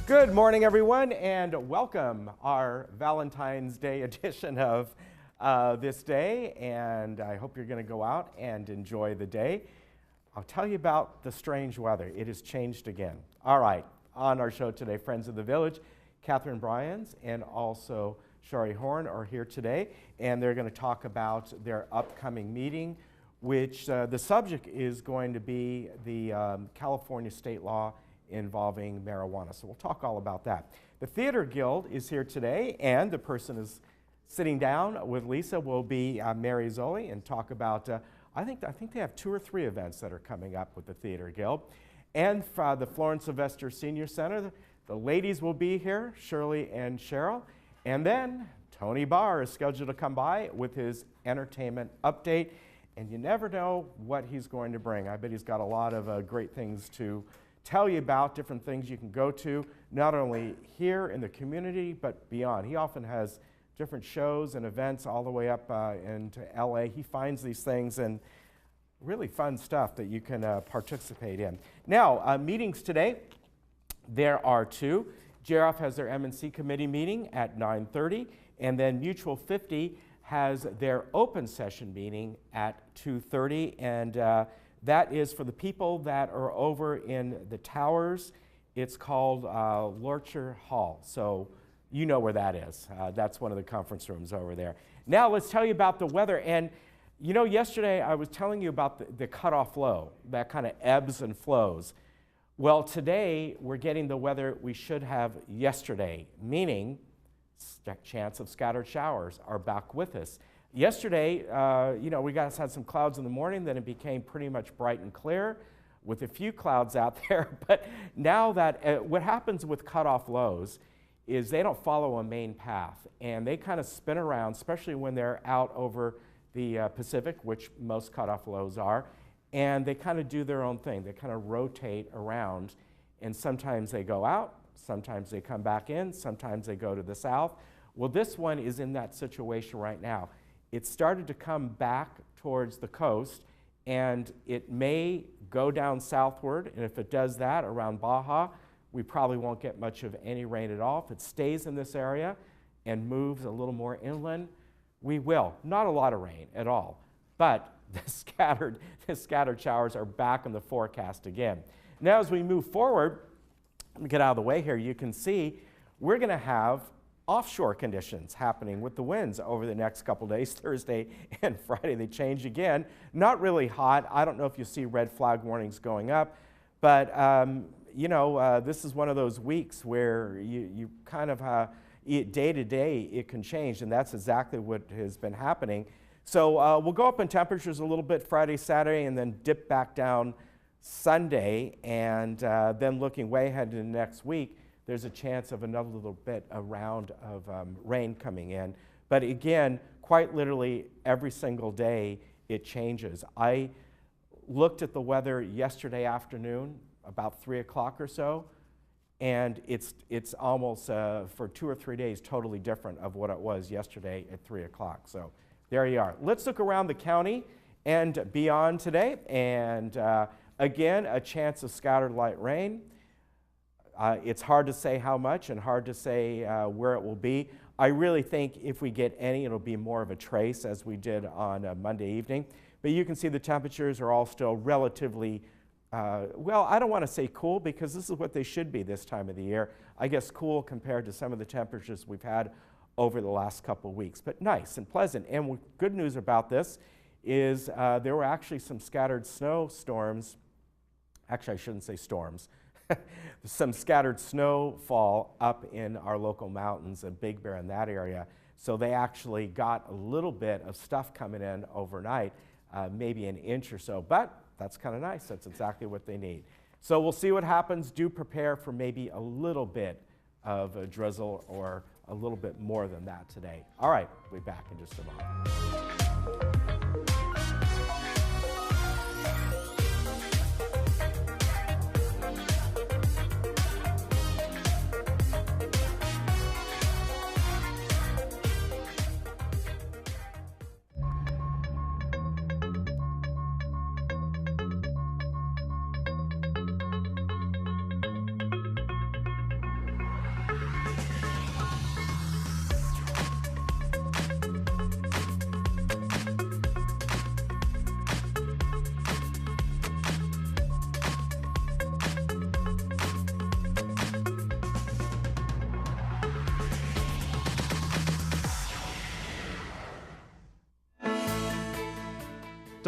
Good morning, everyone, and welcome our Valentine's Day edition of This Day, and I hope you're going to go out and enjoy the day. I'll tell you about the strange weather. It has changed again. All right, on our show today, Friends of the Village, Catherine Bryans and also Shari Horn are here today, and they're going to talk about their upcoming meeting, which the subject is going to be the California state law involving marijuana. So we'll talk all about that. The Theater Guild is here today, and the person is sitting down with Lisa will be Mary Zoli, and talk about, I think they have 2 or 3 events that are coming up with the Theater Guild. And the Florence Sylvester Senior Center, the ladies will be here, Shirley and Cheryl. And then Tony Barr is scheduled to come by with his entertainment update, and you never know what he's going to bring. I bet he's got a lot of great things to tell you about, different things you can go to, not only here in the community, but beyond. He often has different shows and events all the way up into LA. He finds these things and really fun stuff that you can participate in. Now, meetings today, there are 2. JRF has their M&C committee meeting at 9:30, and then Mutual 50 has their open session meeting at 2:30, and that is for the people that are over in the towers. It's called Lorcher Hall. So you know where that is. That's one of the conference rooms over there. Now let's tell you about the weather. And you know, yesterday I was telling you about the cutoff low, that kind of ebbs and flows. Well, today we're getting the weather we should have yesterday, meaning chance of scattered showers are back with us. Yesterday, you know, we had some clouds in the morning, then it became pretty much bright and clear with a few clouds out there. But now that, what happens with cutoff lows is they don't follow a main path, and they kind of spin around, especially when they're out over the Pacific, which most cutoff lows are, and they kind of do their own thing. They kind of rotate around, and sometimes they go out, sometimes they come back in, sometimes they go to the south. Well, this one is in that situation right now. It started to come back towards the coast, and it may go down southward, and if it does that around Baja, we probably won't get much of any rain at all. If it stays in this area and moves a little more inland, we will. Not a lot of rain at all, but the scattered showers are back in the forecast again. Now as we move forward, let me get out of the way here, you can see we're going to have offshore conditions happening with the winds over the next couple days. Thursday and Friday they change again. Not really hot. I don't know if you see red flag warnings going up, but you know, this is one of those weeks where you kind of day to day it can change, and that's exactly what has been happening. So we'll go up in temperatures a little bit Friday, Saturday, and then dip back down Sunday, and then looking way ahead to next week, there's a chance of another little bit, a round of rain coming in. But again, quite literally every single day it changes. I looked at the weather yesterday afternoon, about 3 o'clock or so, and it's almost, for 2 or 3 days, totally different of what it was yesterday at 3 o'clock. So there you are. Let's look around the county and beyond today, and again, a chance of scattered light rain. It's hard to say how much and hard to say where it will be. I really think if we get any, it'll be more of a trace as we did on Monday evening. But you can see the temperatures are all still relatively, well, I don't want to say cool because this is what they should be this time of the year. I guess cool compared to some of the temperatures we've had over the last couple of weeks, but nice and pleasant. And good news about this is there were actually some scattered snowstorms. Actually, I shouldn't say storms. Some scattered snowfall up in our local mountains, and Big Bear in that area. So they actually got a little bit of stuff coming in overnight, maybe an inch or so, but that's kind of nice. That's exactly what they need. So we'll see what happens. Do prepare for maybe a little bit of a drizzle or a little bit more than that today. All right, we'll be back in just a moment.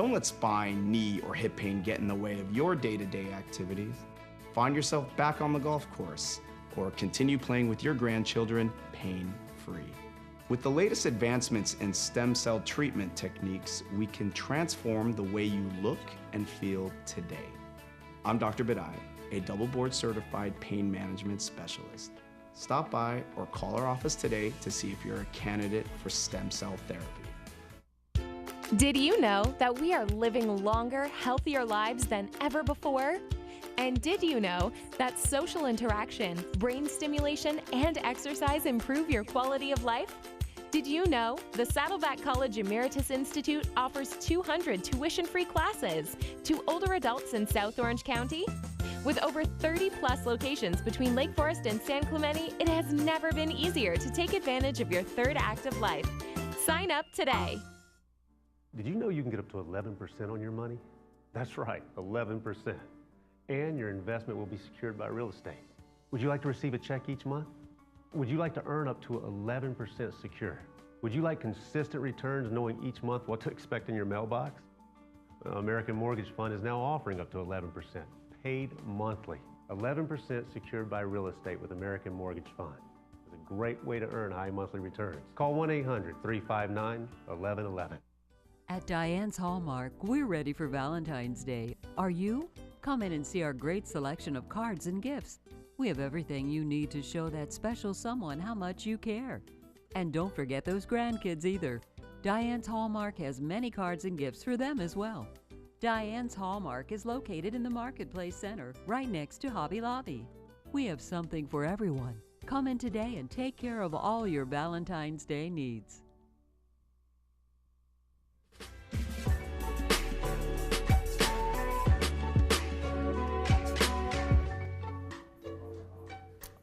Don't let spine, knee, or hip pain get in the way of your day-to-day activities. Find yourself back on the golf course or continue playing with your grandchildren pain-free. With the latest advancements in stem cell treatment techniques, we can transform the way you look and feel today. I'm Dr. Bidai, a double board certified pain management specialist. Stop by or call our office today to see if you're a candidate for stem cell therapy. Did you know that we are living longer, healthier lives than ever before? And did you know that social interaction, brain stimulation, and exercise improve your quality of life? Did you know the Saddleback College Emeritus Institute offers 200 tuition-free classes to older adults in South Orange County? With over 30-plus locations between Lake Forest and San Clemente, it has never been easier to take advantage of your third act of life. Sign up today. Did you know you can get up to 11% on your money? That's right, 11%. And your investment will be secured by real estate. Would you like to receive a check each month? Would you like to earn up to 11% secure? Would you like consistent returns knowing each month what to expect in your mailbox? American Mortgage Fund is now offering up to 11%, paid monthly. 11% secured by real estate with American Mortgage Fund. It's a great way to earn high monthly returns. Call 1-800-359-1111. At Diane's Hallmark, we're ready for Valentine's Day. Are you? Come in and see our great selection of cards and gifts. We have everything you need to show that special someone how much you care. And don't forget those grandkids either. Diane's Hallmark has many cards and gifts for them as well. Diane's Hallmark is located in the Marketplace Center, right next to Hobby Lobby. We have something for everyone. Come in today and take care of all your Valentine's Day needs.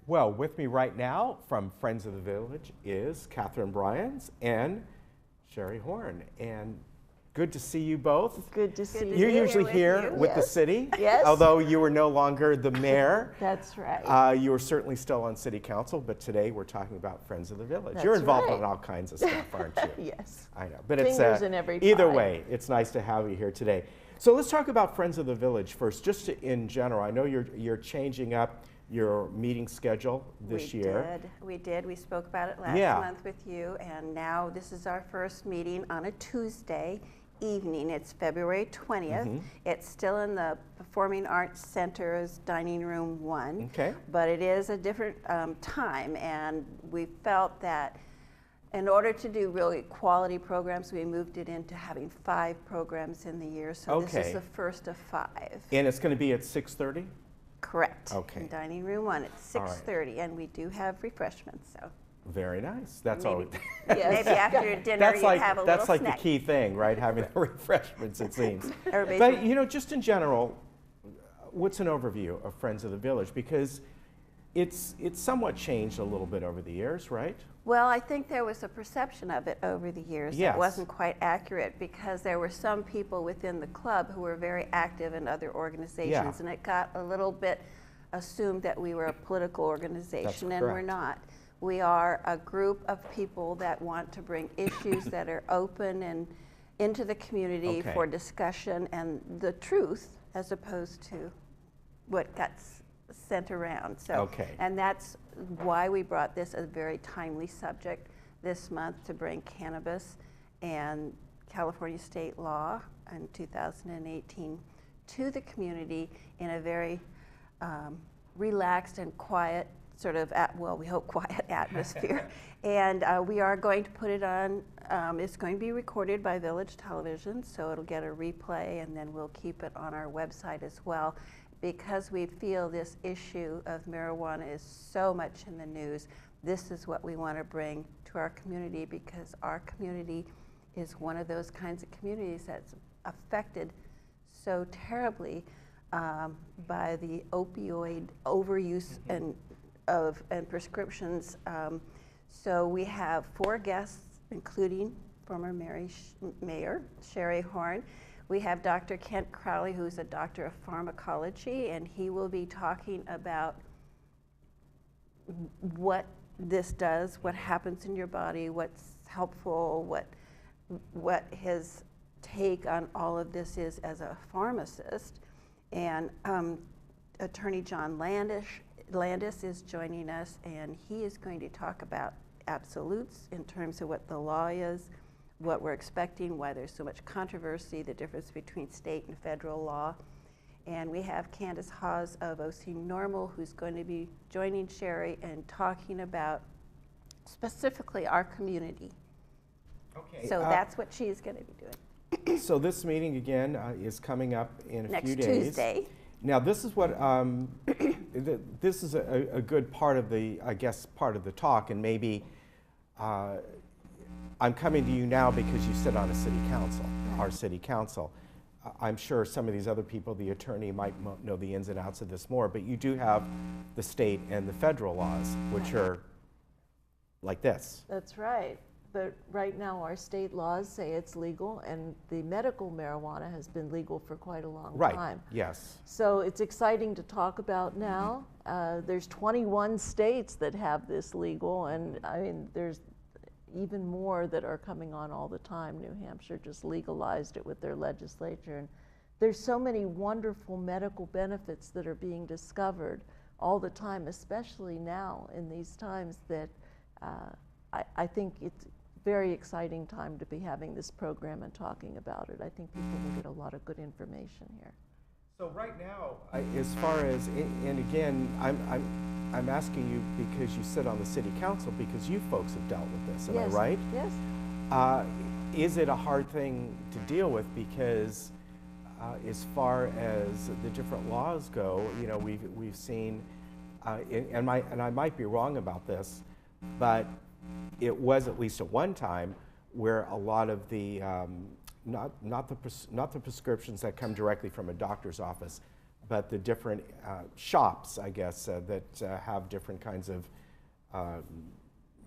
Well, with me right now from Friends of the Village is Catherine Bryans and Sherry Horn. And good to see you both. Good to see you. You're usually here with the city. Yes. Although you were no longer the mayor. That's right. You were certainly still on city council, but today we're talking about Friends of the Village. That's You're involved right. in all kinds of stuff, aren't you? Yes. I know. But Fingers in every either pie. way, it's nice to have you here today. So let's talk about Friends of the Village first, just in general. I know you're changing up your meeting schedule this year. We did. We spoke about it last month with you, and now this is our first meeting on a Tuesday evening. It's February 20th. It's still in the Performing Arts Center's Dining Room 1, but it is a different time, and we felt that in order to do really quality programs, we moved it into having 5 programs in the year, so this is the first of 5. And it's going to be at 6:30? Correct. Okay. In Dining Room 1 at 6:30, and we do have refreshments. So. Very nice. That's all. Maybe after dinner you have a little That's like snack. the key thing, right? Having the refreshments, it seems. Everybody's But you know, just in general, what's an overview of Friends of the Village? Because it's somewhat changed a little bit over the years, right? Well, I think there was a perception of it over the years that wasn't quite accurate, because there were some people within the club who were very active in other organizations, and it got a little bit assumed that we were a political organization, and we're not. We are a group of people that want to bring issues that are open and into the community for discussion and the truth, as opposed to what got sent around. So, and that's why we brought this a very timely subject this month, to bring cannabis and California state law in 2018 to the community in a very relaxed and quiet sort of, we hope quiet atmosphere. And we are going to put it on, it's going to be recorded by Village Television, so it'll get a replay, and then we'll keep it on our website as well, because we feel this issue of marijuana is so much in the news. This is what we want to bring to our community, because our community is one of those kinds of communities that's affected so terribly by the opioid overuse and prescriptions. So we have 4 guests, including former Mayor Sherry Horn. We have Dr. Kent Crowley, who's a doctor of pharmacology, and he will be talking about what this does, what happens in your body, what's helpful, what his take on all of this is as a pharmacist. And Attorney John Landis is joining us, and he is going to talk about absolutes in terms of what the law is, what we're expecting, why there's so much controversy, the difference between state and federal law. And we have Candace Hawes of OC Normal, who's going to be joining Sherry and talking about specifically our community. Okay. So that's what she's going to be doing. So this meeting again is coming up in a few days. Next Tuesday. Now this is what this is a good part of the, I guess, part of the talk, and maybe I'm coming to you now because you sit on a city council, our city council. I'm sure some of these other people, the attorney, might know the ins and outs of this more, but you do have the state and the federal laws, which are like this. That's right. But right now our state laws say it's legal, and the medical marijuana has been legal for quite a long time. Right, yes. So it's exciting to talk about now. There's 21 states that have this legal, and I mean, there's even more that are coming on all the time. New Hampshire just legalized it with their legislature. And there's so many wonderful medical benefits that are being discovered all the time, especially now in these times, that I think it's very exciting time to be having this program and talking about it. I think people will get a lot of good information here. So right now, as far as, and again, I'm asking you because you sit on the city council, because you folks have dealt with this, am I right? Yes. Is it a hard thing to deal with? Because as far as the different laws go, you know, we've seen, and I might be wrong about this, but it was at least at one time where a lot of the not the prescriptions that come directly from a doctor's office, but the different shops, I guess, that have different kinds of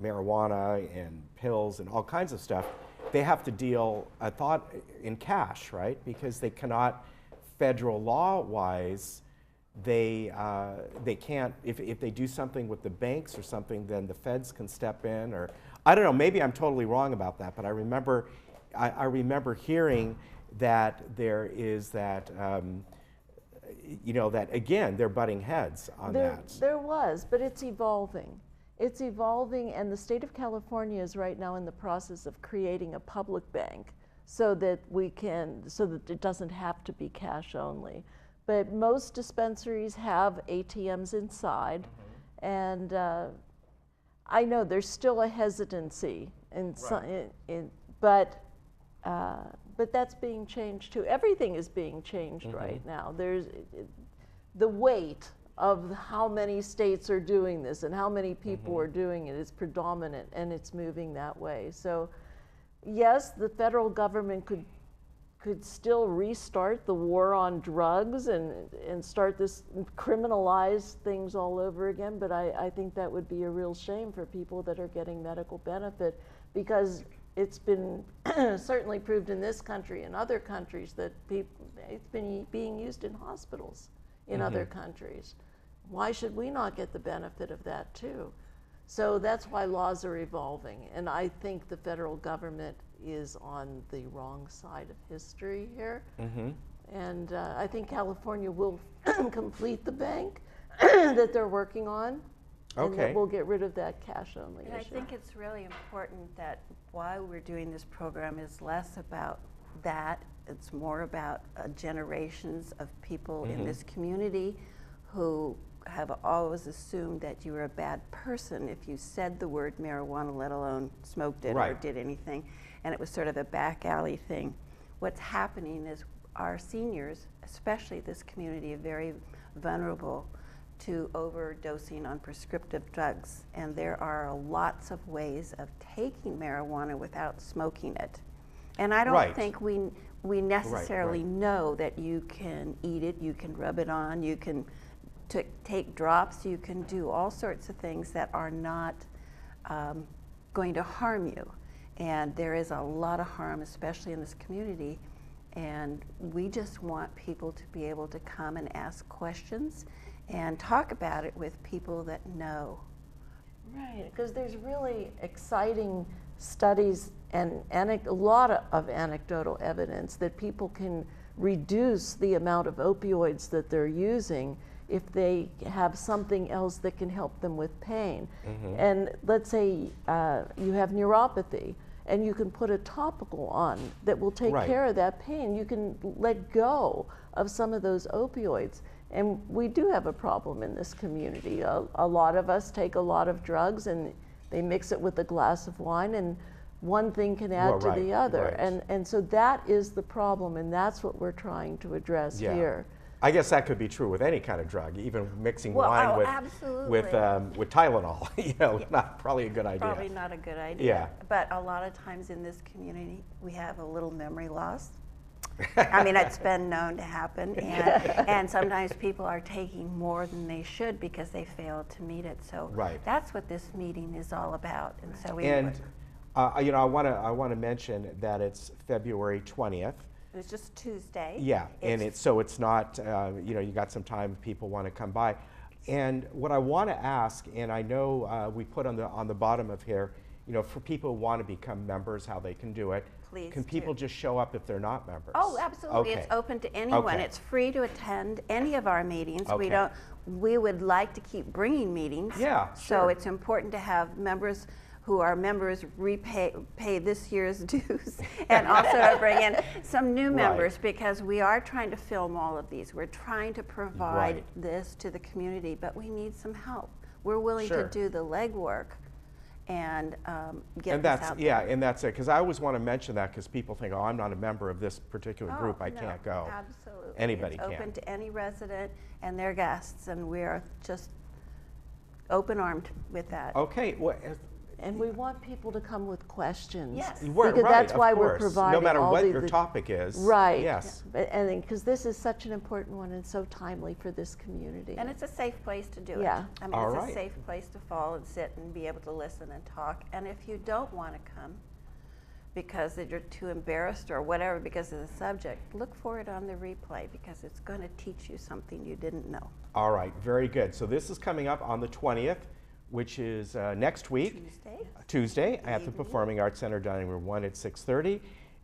marijuana and pills and all kinds of stuff. They have to deal, I thought, in cash, right? Because they cannot, federal law-wise, they can't, if they do something with the banks or something, then the feds can step in, or I don't know, maybe I'm totally wrong about that, but I remember hearing that there is that, you know, that again, they're butting heads on that. There was, but it's evolving. It's evolving, and the state of California is right now in the process of creating a public bank so that it doesn't have to be cash only. But most dispensaries have ATMs inside, and I know there's still a hesitancy, but that's being changed too. Everything is being changed right now. There's the weight of how many states are doing this and how many people are doing it is predominant, and it's moving that way. So yes, the federal government could still restart the war on drugs and start this, criminalize things all over again, but I think that would be a real shame for people that are getting medical benefit, because it's been certainly proved in this country and other countries that it's been being used in hospitals in other countries. Why should we not get the benefit of that too? So that's why laws are evolving, and I think the federal government is on the wrong side of history here. And I think California will complete the bank that they're working on, and that we'll get rid of that cash-only issue. I think it's really important that why we're doing this program is less about that. It's more about generations of people in this community who have always assumed that you were a bad person if you said the word marijuana, let alone smoked it or did anything, and it was sort of a back alley thing. What's happening is our seniors, especially this community, are very vulnerable to overdosing on prescriptive drugs, and there are lots of ways of taking marijuana without smoking it. And I don't think we necessarily know that you can eat it, you can rub it on, you can take drops, you can do all sorts of things that are not going to harm you. And there is a lot of harm, especially in this community, and we just want people to be able to come and ask questions and talk about it with people that know. Right, because there's really exciting studies and a lot of anecdotal evidence that people can reduce the amount of opioids that they're using if they have something else that can help them with pain. And let's say you have neuropathy, and you can put a topical on that will take care of that pain. You can let go of some of those opioids. And we do have a problem in this community. A lot of us take a lot of drugs, and they mix it with a glass of wine, and one thing can add to the other. And so that is the problem, and that's what we're trying to address here. I guess that could be true with any kind of drug, even mixing wine with Tylenol. You know, not probably a good idea. Probably not a good idea. But a lot of times in this community, we have a little memory loss. I mean, it's been known to happen, and sometimes people are taking more than they should because they failed to meet it. So that's what this meeting is all about. And so we you know, I want to mention that it's February 20th. It's just Tuesday. Yeah, and it's not, you know, you got some time if people want to come by. And what I want to ask, and I know we put on the bottom of here, you know, for people who want to become members, how they can do it. Please can people just show up if they're not members? Oh, absolutely. It's open to anyone. It's free to attend any of our meetings. We would like to keep bringing meetings. Yeah, So it's important to have members who are members pay this year's dues and also bring in some new members because we are trying to film all of these. We're trying to provide this to the community, but we need some help. We're willing to do the legwork and get this out there. Yeah, and that's it, because I always want to mention that because people think, oh, I'm not a member of this particular group, I can't go. Absolutely. Anybody can. It's open to any resident and their guests, and we're just open-armed with that. Okay. Well, and we want people to come with questions. Yes. Because that's why we're providing no matter all what your topic is. Right. Yes. And because this is such an important one and so timely for this community. And it's a safe place to do it. Yeah. I mean, it's a safe place to fall and sit and be able to listen and talk. And if you don't want to come because you're too embarrassed or whatever because of the subject, look for it on the replay because it's going to teach you something you didn't know. All right. Very good. So this is coming up on the 20th. Which is next week, Tuesday at the Performing Arts Center Dining Room 1 at 6:30.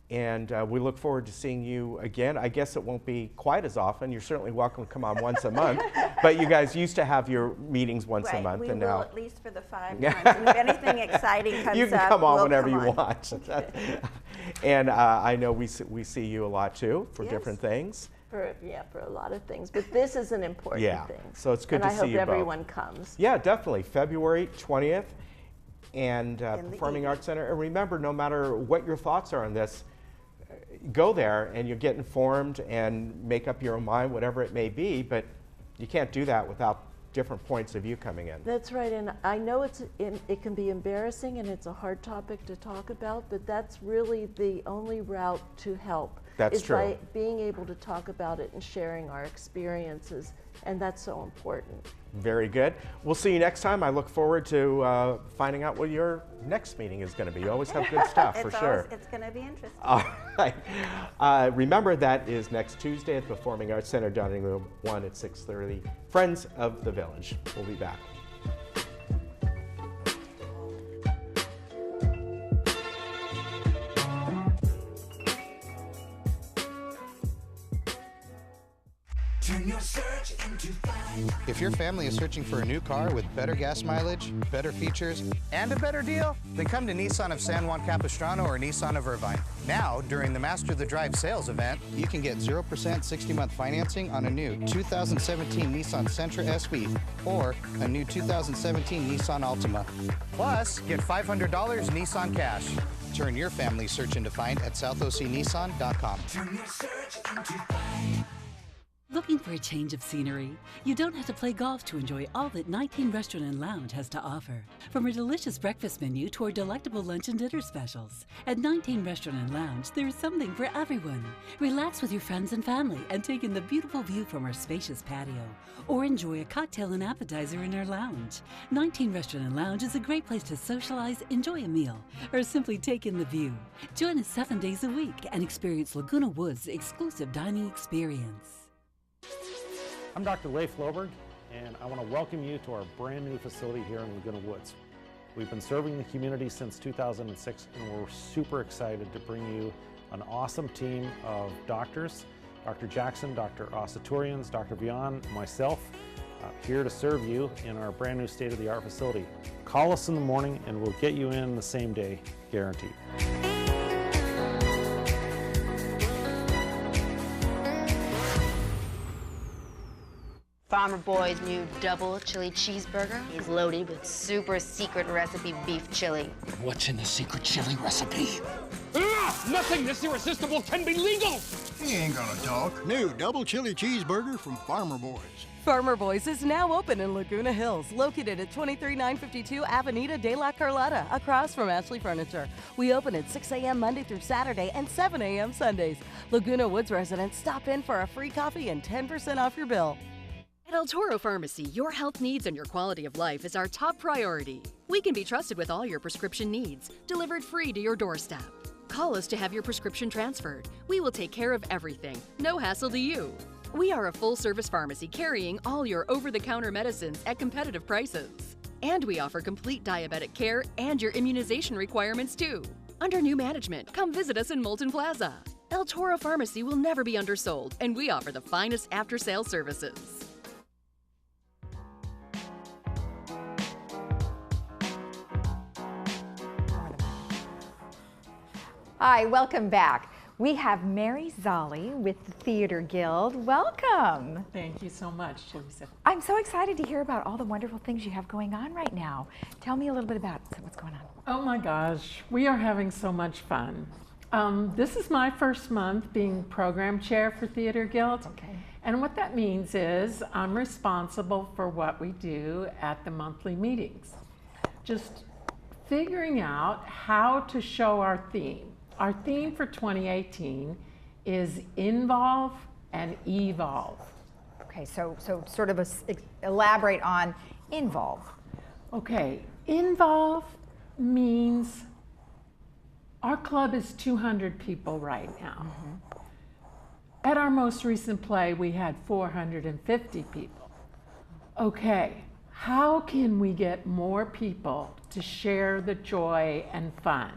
And we look forward to seeing you again. I guess it won't be quite as often. You're certainly welcome to come on once a month. But you guys used to have your meetings once a month. We and will now at least for the 5 months. And if anything exciting comes up, you can come on we'll whenever come you on. want. And I know we see you a lot too for different things. For a lot of things, but this is an important thing. So it's good to see you both. And I hope everyone comes. Yeah, definitely. February 20th and Performing Arts Center. And remember, no matter what your thoughts are on this, go there and you'll get informed and make up your own mind, whatever it may be, but you can't do that without different points of view coming in. That's right, and I know it can be embarrassing and it's a hard topic to talk about, but that's really the only route to help. That's true. By being able to talk about it and sharing our experiences, and that's so important. Very good. We'll see you next time. I look forward to finding out what your next meeting is going to be. You always have good stuff, for sure. It's going to be interesting. All right. Remember, that is next Tuesday at the Performing Arts Center Dining Room 1 at 6:30. Friends of the Village. We'll be back. If your family is searching for a new car with better gas mileage, better features, and a better deal, then come to Nissan of San Juan Capistrano or Nissan of Irvine. Now, during the Master the Drive sales event, you can get 0% 60-month financing on a new 2017 Nissan Sentra SV or a new 2017 Nissan Altima. Plus, get $500 Nissan cash. Turn your family's search into find at southocnissan.com. Turn your search into find. Looking for a change of scenery? You don't have to play golf to enjoy all that 19 Restaurant and Lounge has to offer. From a delicious breakfast menu to our delectable lunch and dinner specials. At 19 Restaurant and Lounge, there is something for everyone. Relax with your friends and family and take in the beautiful view from our spacious patio. Or enjoy a cocktail and appetizer in our lounge. 19 Restaurant and Lounge is a great place to socialize, enjoy a meal, or simply take in the view. Join us 7 days a week and experience Laguna Woods' exclusive dining experience. I'm Dr. Leif Loberg, and I want to welcome you to our brand new facility here in Laguna Woods. We've been serving the community since 2006, and we're super excited to bring you an awesome team of doctors, Dr. Jackson, Dr. Asaturians, Dr. Vian, myself, here to serve you in our brand new state-of-the-art facility. Call us in the morning and we'll get you in the same day, guaranteed. Farmer Boy's new double chili cheeseburger is loaded with super secret recipe beef chili. What's in the secret chili recipe? Nothing this irresistible can be legal! He ain't gonna talk. New double chili cheeseburger from Farmer Boys. Farmer Boys is now open in Laguna Hills, located at 23952 Avenida de la Carlota, across from Ashley Furniture. We open at 6 a.m. Monday through Saturday and 7 a.m. Sundays. Laguna Woods residents, stop in for a free coffee and 10% off your bill. At El Toro Pharmacy, your health needs and your quality of life is our top priority. We can be trusted with all your prescription needs, delivered free to your doorstep. Call us to have your prescription transferred. We will take care of everything. No hassle to you. We are a full-service pharmacy carrying all your over-the-counter medicines at competitive prices. And we offer complete diabetic care and your immunization requirements too. Under new management, come visit us in Moulton Plaza. El Toro Pharmacy will never be undersold, and we offer the finest after-sales services. Hi, welcome back. We have Mary Zolli with the Theater Guild. Welcome. Thank you so much, Lisa. I'm so excited to hear about all the wonderful things you have going on right now. Tell me a little bit about what's going on. Oh my gosh, we are having so much fun. This is my first month being program chair for Theater Guild. Okay. And what that means is I'm responsible for what we do at the monthly meetings. Just figuring out how to show our theme. Our theme for 2018 is involve and evolve. Okay, so sort of elaborate on involve. Okay, involve means our club is 200 people right now. Mm-hmm. At our most recent play, we had 450 people. Okay, how can we get more people to share the joy and fun?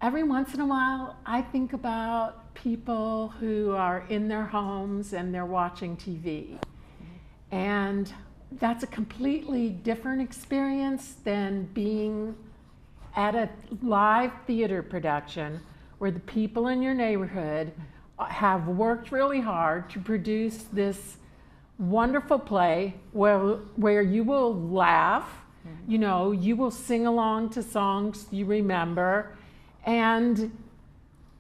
Every once in a while, I think about people who are in their homes and they're watching TV. And that's a completely different experience than being at a live theater production where the people in your neighborhood have worked really hard to produce this wonderful play where you will laugh, you know, you will sing along to songs you remember, and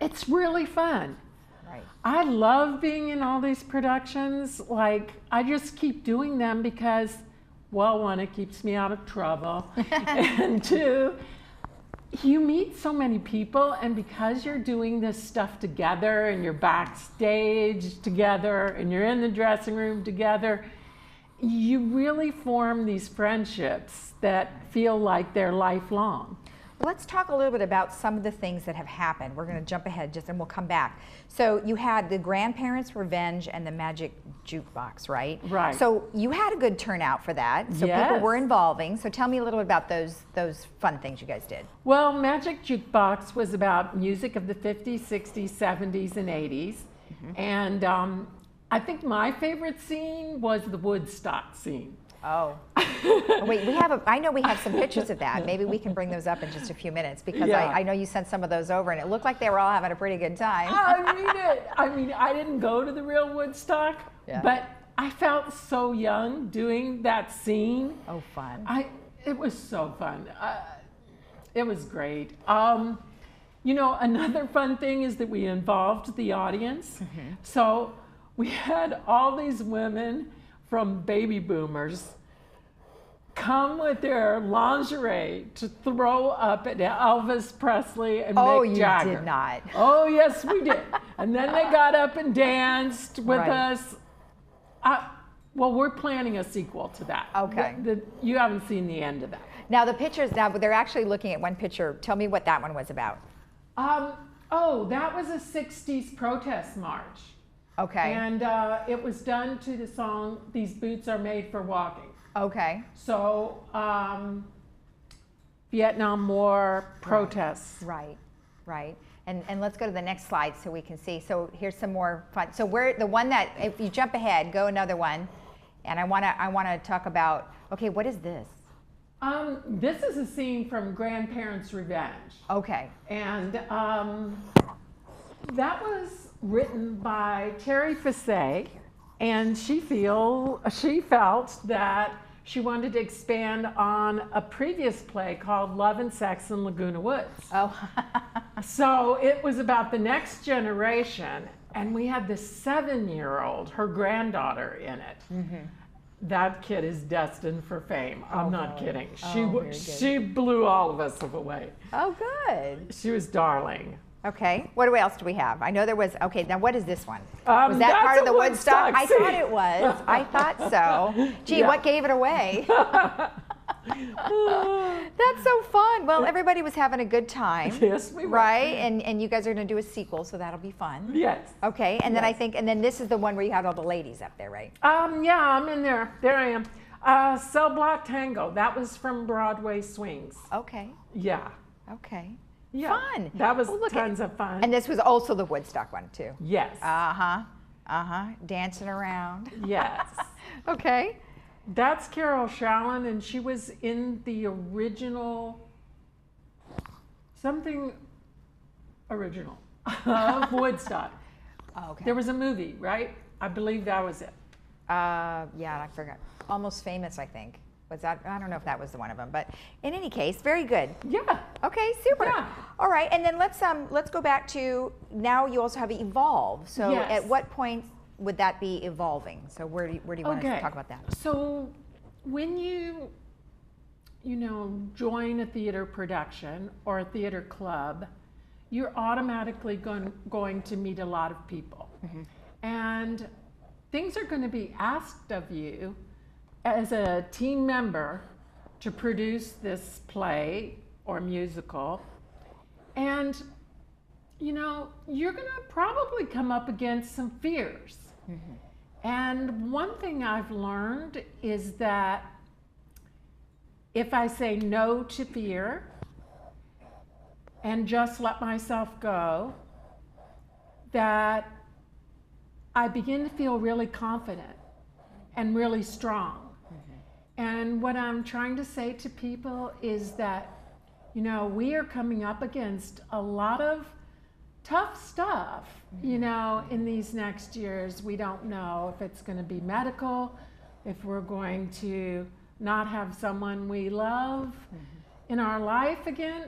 it's really fun. Right. I love being in all these productions. Like, I just keep doing them because, well, one, it keeps me out of trouble, and two, you meet so many people, and because you're doing this stuff together, and you're backstage together, and you're in the dressing room together, you really form these friendships that feel like they're lifelong. Let's talk a little bit about some of the things that have happened. We're going to jump ahead just and we'll come back. So you had the Grandparents' Revenge and the Magic Jukebox, right? Right. So you had a good turnout for that. So yes. People were involving. So tell me a little bit about those fun things you guys did. Well, Magic Jukebox was about music of the 50s, 60s, 70s, and 80s. Mm-hmm. And I think my favorite scene was the Woodstock scene. Oh. Wait, I know we have some pictures of that. Maybe we can bring those up in just a few minutes because yeah. I know you sent some of those over and it looked like they were all having a pretty good time. I mean, I didn't go to the real Woodstock, yeah. But I felt so young doing that scene. Oh, fun. It was so fun. It was great. You know, another fun thing is that we involved the audience. Mm-hmm. So we had all these women from baby boomers come with their lingerie to throw up at Elvis Presley and Mick Jagger. Oh, you did not. Oh, yes, we did. And then they got up and danced with us. Well, we're planning a sequel to that. Okay. You haven't seen the end of that. Now, the pictures, they're actually looking at one picture. Tell me what that one was about. Oh, that was a 60s protest march. Okay. And it was done to the song, These Boots Are Made for Walking. Okay. So Vietnam War protests. Right, right. And let's go to the next slide so we can see. So here's some more fun. So we're the one that, if you jump ahead, go another one. And I wanna talk about, okay, what is this? This is a scene from Grandparents' Revenge. Okay. And that was written by Terry Fassé, and she felt that she wanted to expand on a previous play called Love and Sex in Laguna Woods. Oh. So it was about the next generation, and we had this 7-year-old, her granddaughter, in it. Mm-hmm. That kid is destined for fame. I'm not kidding. She blew all of us away. Oh, good. She was darling. Okay. What else do we have? I know there was, okay, now what is this one? Was that part of the Woodstock? I thought it was. I thought so. Gee, what gave it away? That's so fun. Well, everybody was having a good time. Yes, we were. Right? And you guys are going to do a sequel, so that'll be fun. Yes. Okay. And then I think, and then this is the one where you had all the ladies up there, right? Yeah, I'm in there. There I am. Cell Block Tango. That was from Broadway Swings. Okay. Yeah. Okay. Yeah. Fun. That was tons of fun. And this was also the Woodstock one, too. Yes. Dancing around. Yes. Okay. That's Carol Shallon, and she was in the original, something original of Woodstock. Oh, okay. There was a movie, right? I believe that was it. Yeah, I forgot. Almost Famous, I think. Was that? I don't know if that was the one of them, but in any case, very good. Yeah. Okay, super. Yeah. All right, and then let's go back to, now you also have Evolve. So Yes. at what point would that be evolving? So where do you want to talk about that? So when you join a theater production or a theater club, you're automatically going to meet a lot of people. Mm-hmm. And things are going to be asked of you as a team member to produce this play or musical. And you're going to probably come up against some fears. Mm-hmm. And one thing I've learned is that if I say no to fear and just let myself go, that I begin to feel really confident and really strong. Mm-hmm. And what I'm trying to say to people is that, we are coming up against a lot of tough stuff, in these next years. We don't know if it's going to be medical, if we're going to not have someone we love in our life again,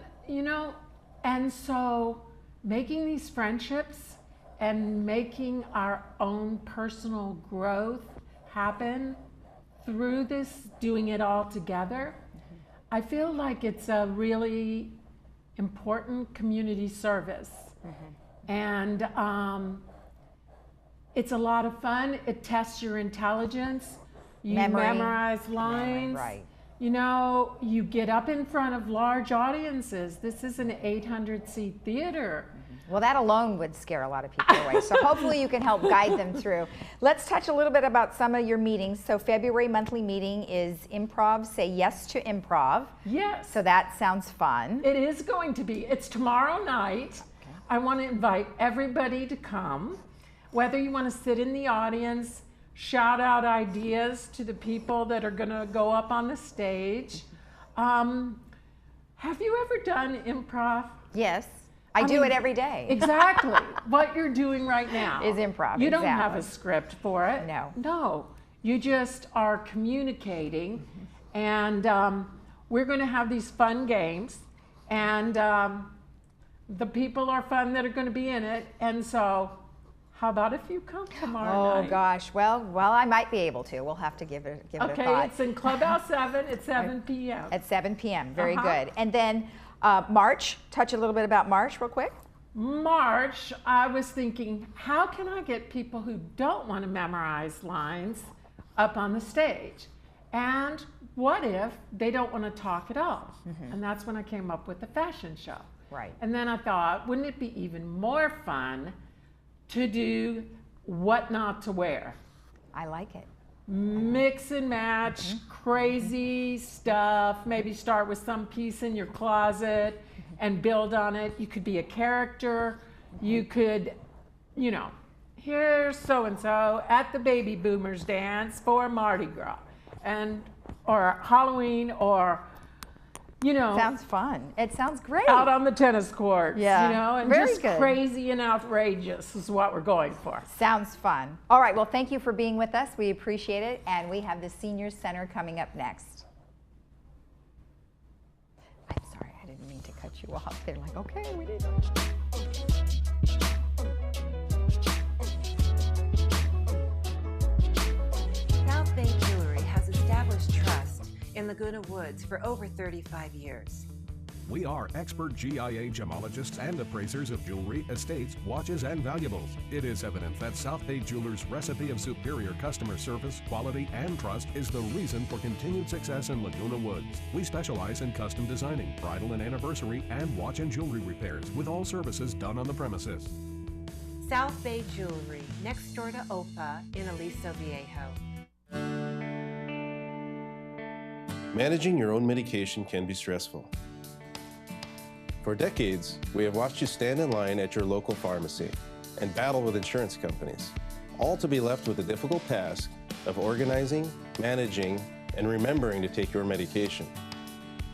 And so making these friendships and making our own personal growth happen through this, doing it all together, I feel like it's a really important community service. And it's a lot of fun. It tests your intelligence. You memorize lines. Right. You get up in front of large audiences. This is an 800-seat theater. Well, that alone would scare a lot of people away. So hopefully you can help guide them through. Let's touch a little bit about some of your meetings. So February monthly meeting is improv. Say yes to improv. Yes. So that sounds fun. It is going to be. It's tomorrow night. Okay. I want to invite everybody to come. Whether you want to sit in the audience, shout out ideas to the people that are going to go up on the stage. Have you ever done improv? Yes. I do it every day. Exactly. What you're doing right now is improv. You don't have a script for it. No. No. You just are communicating. And we're going to have these fun games. And the people are fun that are going to be in it. And so how about if you come tomorrow night? Oh, gosh. Well, I might be able to. We'll have to give it a thought. Okay, it's in Clubhouse 7 at 7 p.m. At 7 p.m. Very good. And then March, touch a little bit about March real quick. March, I was thinking, how can I get people who don't want to memorize lines up on the stage? And what if they don't want to talk at all? Mm-hmm. And that's when I came up with the fashion show. Right. And then I thought, wouldn't it be even more fun to do what not to wear? I like it. mix and match crazy stuff. Maybe start with some piece in your closet and build on it. You could be a character. You could, you know, here's so-and-so at the baby boomers dance for Mardi Gras, or Halloween, or, you know. Sounds fun. It sounds great. Out on the tennis courts, yeah. You know, and Very just good. Crazy and outrageous is what we're going for. Sounds fun. All right, well, thank you for being with us. We appreciate it. And we have the Senior Center coming up next. I'm sorry, I didn't mean to cut you off. They're like, okay, we did. South Bay Jewelry has established trust in Laguna Woods for over 35 years. We are expert GIA gemologists and appraisers of jewelry, estates, watches, and valuables. It is evident that South Bay Jewelers' recipe of superior customer service, quality, and trust is the reason for continued success in Laguna Woods. We specialize in custom designing, bridal and anniversary, and watch and jewelry repairs, with all services done on the premises. South Bay Jewelry, next door to OPA in Aliso Viejo. Managing your own medication can be stressful. For decades, we have watched you stand in line at your local pharmacy and battle with insurance companies, all to be left with the difficult task of organizing, managing, and remembering to take your medication.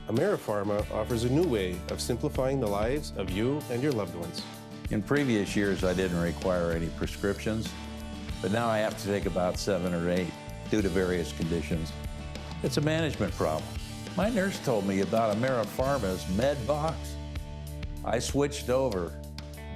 AmeriPharma offers a new way of simplifying the lives of you and your loved ones. In previous years, I didn't require any prescriptions, but now I have to take about 7 or 8 due to various conditions. It's a management problem. My nurse told me about AmeriPharma's MedBox. I switched over.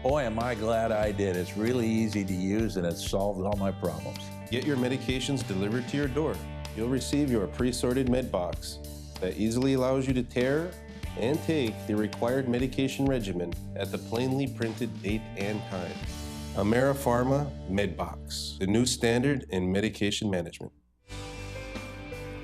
Boy, am I glad I did. It's really easy to use and it's solved all my problems. Get your medications delivered to your door. You'll receive your pre-sorted MedBox that easily allows you to tear and take the required medication regimen at the plainly printed date and time. AmeriPharma MedBox, the new standard in medication management.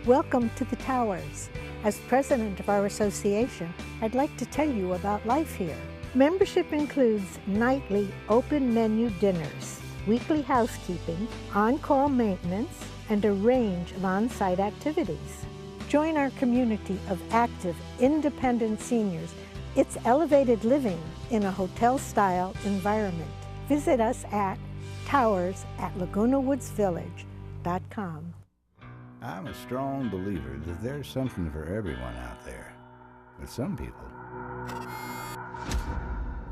Welcome to the Towers. As president of our association, I'd like to tell you about life here. Membership includes nightly open menu dinners, weekly housekeeping, on-call maintenance, and a range of on-site activities. Join our community of active, independent seniors. It's elevated living in a hotel-style environment. Visit us at towers@lagunawoodsvillage.com. I'm a strong believer that there's something for everyone out there. But some people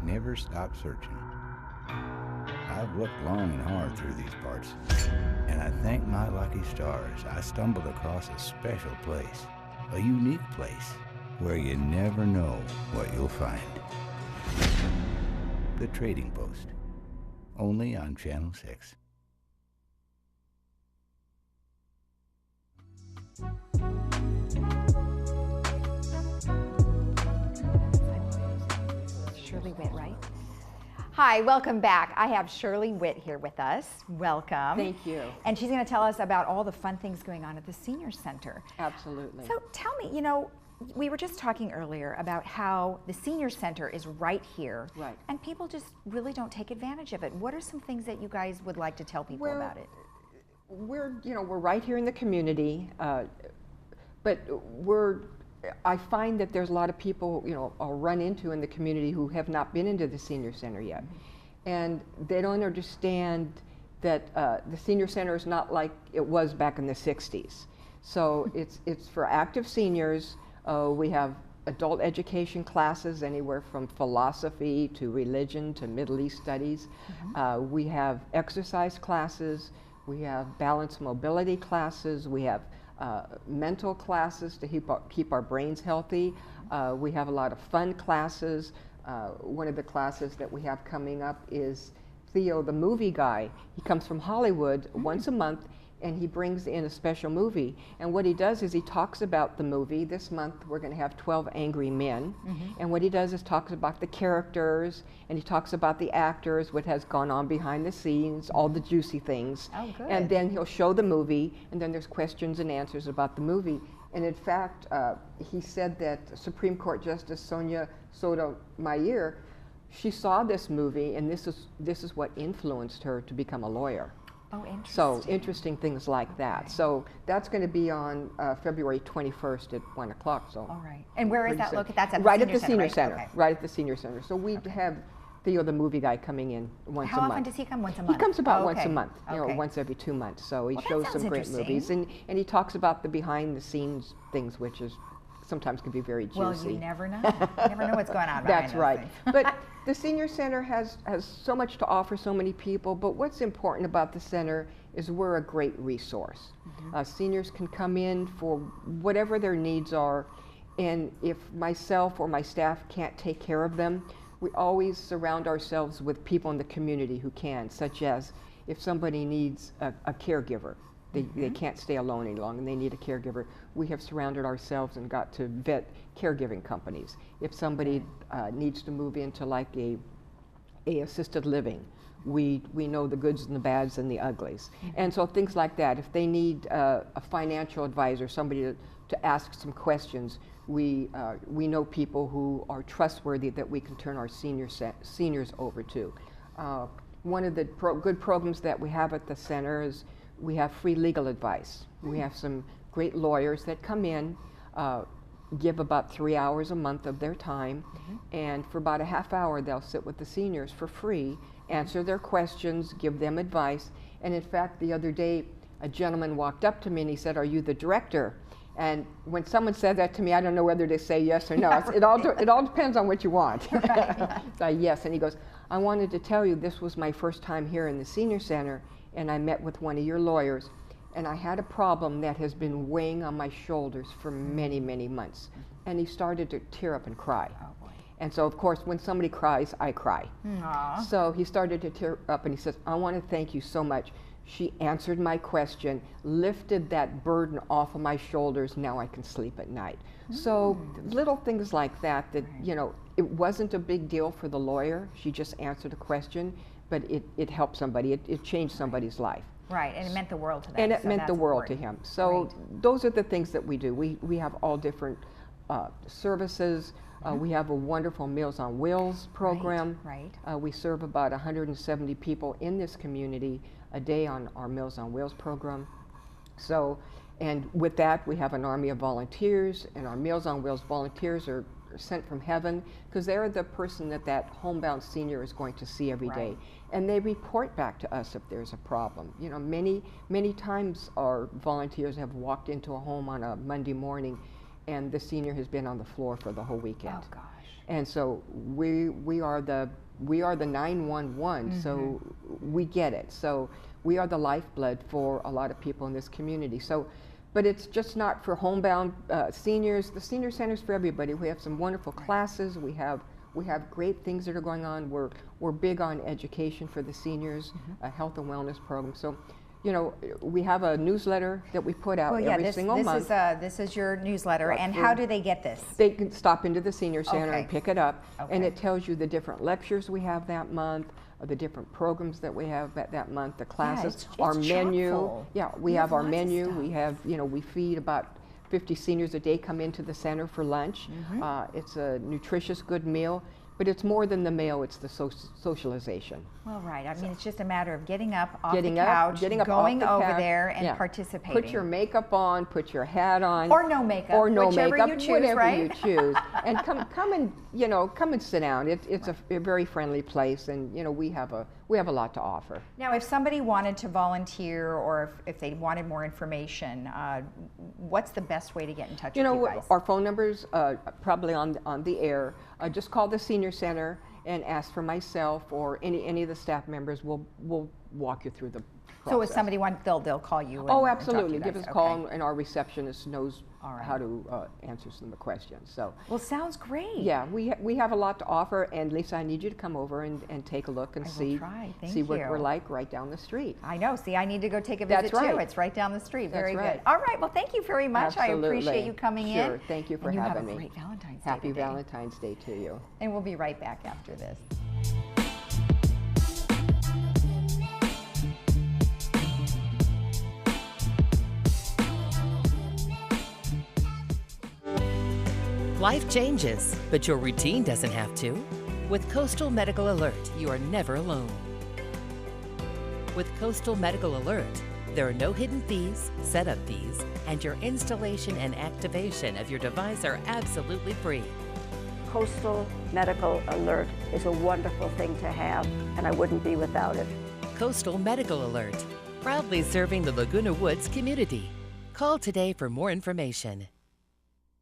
never stop searching. I've looked long and hard through these parts, and I thank my lucky stars I stumbled across a special place, a unique place, where you never know what you'll find. The Trading Post, only on Channel 6. Shirley Witt, right? Hi, welcome back. I have Shirley Witt here with us. Welcome. Thank you. And she's going to tell us about all the fun things going on at the Senior Center. Absolutely. So tell me, you know, we were just talking earlier about how the Senior Center is right here. Right. And people just really don't take advantage of it. What are some things that you guys would like to tell people about it? We're right here in the community, but I find that there's a lot of people, I'll run into in the community who have not been into the Senior Center yet. And they don't understand that the Senior Center is not like it was back in the 60s. So it's for active seniors. We have adult education classes, anywhere from philosophy to religion to Middle East studies. We have exercise classes. We have balance mobility classes. We have mental classes to keep our brains healthy. We have a lot of fun classes. One of the classes that we have coming up is Theo, the movie guy. He comes from Hollywood once a month, and he brings in a special movie. And what he does is he talks about the movie. This month we're going to have 12 Angry Men. And what he does is talks about the characters, and he talks about the actors, what has gone on behind the scenes, all the juicy things. Oh, good. And then he'll show the movie, and then there's questions and answers about the movie. And in fact, he said that Supreme Court Justice Sonia Sotomayor, she saw this movie, and this is what influenced her to become a lawyer. Oh, interesting. So interesting things like that. So that's going to be on February 21st at 1 o'clock. So all right. And where is that located? That's at right the at the Senior Center. Okay. Right at the Senior Center. So we have Theo, the movie guy, coming in once a month. How often does he come? Once a month? He comes about Oh, once okay. a month, Okay. once every 2 months. So he Well, that shows sounds some great interesting. movies, and he talks about the behind the scenes things, which is sometimes can be very juicy. Well, you never know. You never know what's going on behind That's those right. things. But the Senior Center has so much to offer so many people, but what's important about the center is we're a great resource. Seniors can come in for whatever their needs are, and if myself or my staff can't take care of them, we always surround ourselves with people in the community who can, such as if somebody needs a caregiver. They can't stay alone any longer and they need a caregiver. We have surrounded ourselves and got to vet caregiving companies. If somebody needs to move into like a assisted living, we know the goods and the bads and the uglies. And so things like that. If they need a financial advisor, somebody to ask some questions, we know people who are trustworthy that we can turn our seniors over to. One of the good programs that we have at the center is we have free legal advice. We have some great lawyers that come in, give about 3 hours a month of their time, and for about a half hour they'll sit with the seniors for free, answer their questions, give them advice. And in fact, the other day a gentleman walked up to me and he said, "Are you the director?" And when someone said that to me, I don't know whether to say yes or no. It all depends on what you want. So yes, and he goes, "I wanted to tell you this was my first time here in the Senior Center, and I met with one of your lawyers, and I had a problem that has been weighing on my shoulders for many, many months." And he started to tear up and cry. And so, of course, when somebody cries, I cry. Aww. So he started to tear up and he says, "I want to thank you so much. She answered my question, lifted that burden off of my shoulders. Now I can sleep at night." So little things like that, you know, it wasn't a big deal for the lawyer. She just answered a question, but it helped somebody. It changed somebody's life. Right, and it meant the world to them. And it so meant the that's world important. to him. So those are the things that we do. We have all different services. We have a wonderful Meals on Wheels program. Right. We serve about 170 people in this community a day on our Meals on Wheels program. So, and with that, we have an army of volunteers, and our Meals on Wheels volunteers are sent from heaven because they're the person that homebound senior is going to see every day. And they report back to us if there's a problem. You know, many times our volunteers have walked into a home on a Monday morning and the senior has been on the floor for the whole weekend. Oh gosh. And so we are the 911, so we get it. So we are the lifeblood for a lot of people in this community. So, but it's just not for homebound seniors. The Senior Center's for everybody. We have some wonderful classes. We have great things that are going on. We're big on education for the seniors, a health and wellness program. So, you know, we have a newsletter that we put out every single month. This is your newsletter, and how do they get this? They can stop into the Senior Center Okay. and pick it up, and Okay. it tells you the different lectures we have that month, the different programs that we have that month, the classes, it's our menu. chock-full. Yeah, we You have have our lots of menu. stuff. We have, you know, we feed about 50 seniors a day come into the center for lunch. It's a nutritious, good meal. But it's more than the meal, it's the socialization. Well, right. I mean, it's just a matter of getting up off Getting the up, couch, getting up going off the over couch, there and yeah. participating. Put your makeup on, put your hat on. Or no makeup, Or no whichever makeup, you choose, whatever right? you choose. And come and, you know, come and sit down. It's a very friendly place, and, you know, we have a lot to offer. Now, if somebody wanted to volunteer, or if they wanted more information, what's the best way to get in touch with you guys? Our phone number's probably on the air. Just call the Senior Center and ask for myself or any of the staff members. We'll walk you through the process. So if somebody wants, they'll call you. And, Oh, and talk to absolutely. you Give guys. us a call, Okay. and our receptionist knows All right. how to answer some of the questions. So. Well, sounds great. Yeah, we have a lot to offer, and Lisa, I need you to come over and take a look and I will see try. Thank see what you. we're like right down the street. I know. See, I need to go take a visit That's right. too. It's right down the street. That's Very right. good. All right. Well, thank you very much. Absolutely. I appreciate you coming in. Sure. Thank you for and having me. You have a great Valentine's Day Happy today. Valentine's Day to you. And we'll be right back after this. Life changes, but your routine doesn't have to. With Coastal Medical Alert, you are never alone. With Coastal Medical Alert, there are no hidden fees, setup fees, and your installation and activation of your device are absolutely free. Coastal Medical Alert is a wonderful thing to have, and I wouldn't be without it. Coastal Medical Alert, proudly serving the Laguna Woods community. Call today for more information.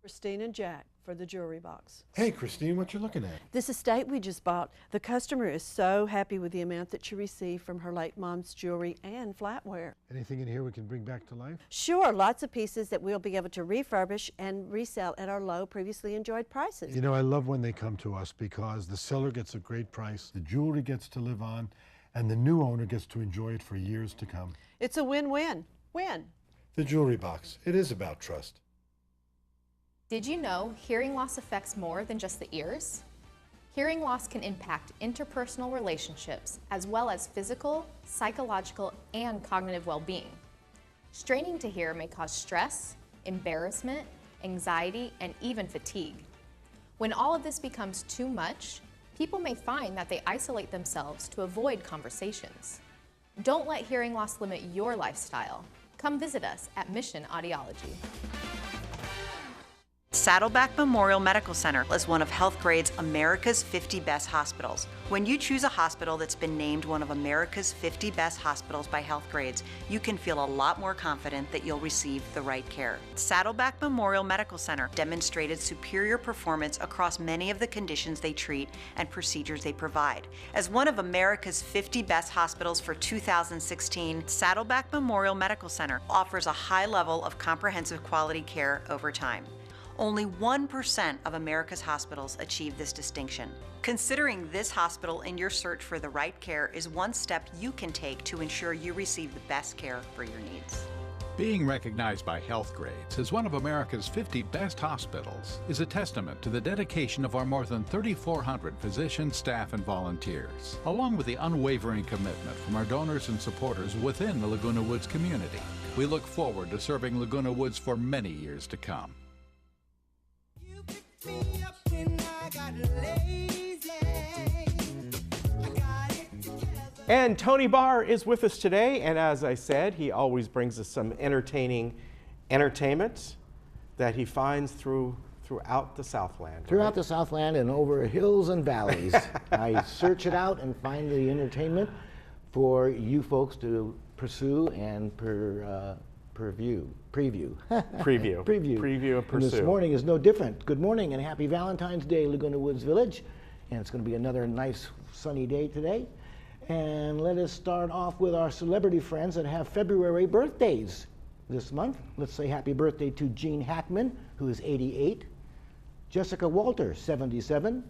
Christine and Jack for the jewelry box. Hey, Christine, what you looking at? This estate we just bought, the customer is so happy with the amount that she received from her late mom's jewelry and flatware. Anything in here we can bring back to life? Sure, lots of pieces that we'll be able to refurbish and resell at our low, previously enjoyed prices. You know, I love when they come to us because the seller gets a great price, the jewelry gets to live on, and the new owner gets to enjoy it for years to come. It's a win-win. Win. The jewelry box, it is about trust. Did you know hearing loss affects more than just the ears? Hearing loss can impact interpersonal relationships as well as physical, psychological, and cognitive well-being. Straining to hear may cause stress, embarrassment, anxiety, and even fatigue. When all of this becomes too much, people may find that they isolate themselves to avoid conversations. Don't let hearing loss limit your lifestyle. Come visit us at Mission Audiology. Saddleback Memorial Medical Center is one of Health Grade's America's 50 Best Hospitals. When you choose a hospital that's been named one of America's 50 Best Hospitals by Health Grades, you can feel a lot more confident that you'll receive the right care. Saddleback Memorial Medical Center demonstrated superior performance across many of the conditions they treat and procedures they provide. As one of America's 50 Best Hospitals for 2016, Saddleback Memorial Medical Center offers a high level of comprehensive quality care over time. Only 1% of America's hospitals achieve this distinction. Considering this hospital in your search for the right care is one step you can take to ensure you receive the best care for your needs. Being recognized by Health Grades as one of America's 50 best hospitals is a testament to the dedication of our more than 3,400 physicians, staff, and volunteers, along with the unwavering commitment from our donors and supporters within the Laguna Woods community. We look forward to serving Laguna Woods for many years to come. And Tony Barr is with us today, and as I said, he always brings us some entertainment that he finds throughout the Southland. Throughout the Southland and over hills and valleys. I search it out and find the entertainment for you folks to pursue and preview. Preview and pursue. And this morning is no different. Good morning and happy Valentine's Day, Laguna Woods Village. And it's going to be another nice sunny day today. And let us start off with our celebrity friends that have February birthdays this month. Let's say happy birthday to Gene Hackman, who is 88. Jessica Walter, 77.